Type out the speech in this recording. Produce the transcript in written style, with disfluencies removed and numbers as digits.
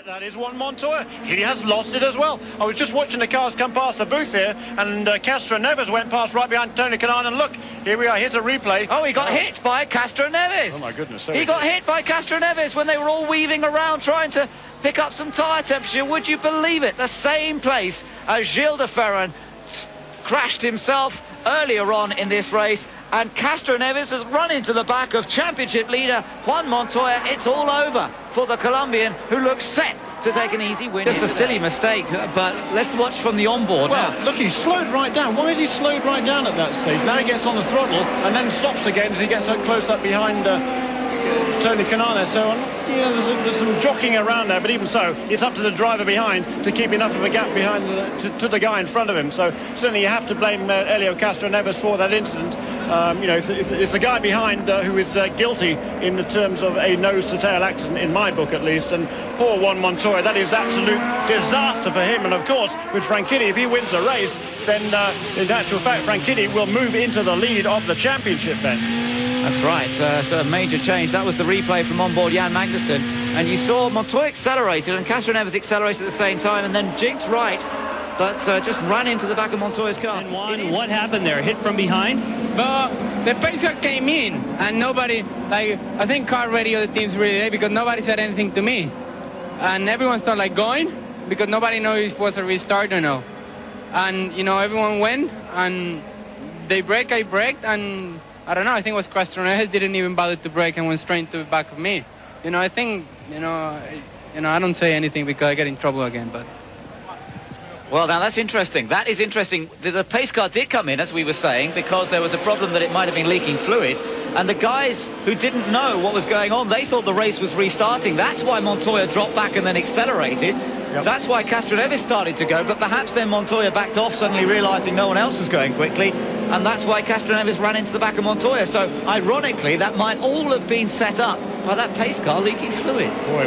That is Juan Montoya. He has lost it as well. I was just watching the cars come past the booth here, and Castroneves went past right behind Tony Kanaan, and look, here we are. Here's a replay. Oh, he got hit by Castroneves. Oh my goodness. He got hit by Castroneves when they were all weaving around trying to pick up some tyre temperature. Would you believe it? The same place as Gilles de Ferran crashed himself earlier on in this race, and Castroneves has run into the back of championship leader Juan Montoya. It's all over for the Colombian, who looks set to take an easy win. Just a silly mistake, but let's watch from the onboard. Well, now. Look, he slowed right down. Why is he slowed right down at that stage? Now he gets on the throttle and then stops again as he gets close up behind Tony Kanaan. So there's some jockeying around there, but even so, it's up to the driver behind to keep enough of a gap behind to the guy in front of him. So certainly you have to blame Helio Castroneves for that incident. It's the guy behind who is guilty in the terms of a nose-to-tail accident, in my book at least. And poor Juan Montoya, that is absolute disaster for him. And of course, with Franchitti, if he wins the race, then in actual fact, Franchitti will move into the lead of the championship then. That's right, it's a major change. That was the replay from onboard Jan Magnussen, and you saw Montoya accelerated and Castroneves accelerated at the same time, and then jinked right, but just ran into the back of Montoya's car. And Juan, what happened there? Hit from behind? But the pace car came in, and nobody, I think car radio the team's really late because nobody said anything to me, and everyone started going because nobody knew if it was a restart or no, and everyone went and they brake, I braked, and I don't know, I think it was Castroneves didn't even bother to brake and went straight to the back of me. I think, I don't say anything because I get in trouble again, but... Well, now that's interesting. That is interesting. The pace car did come in, as we were saying, because there was a problem that it might have been leaking fluid. And the guys who didn't know what was going on, they thought the race was restarting. That's why Montoya dropped back and then accelerated. Yep. That's why Castroneves started to go, but perhaps then Montoya backed off, suddenly realising no one else was going quickly. And that's why Castroneves ran into the back of Montoya. So, ironically, that might all have been set up by that pace car leaking fluid. Boy.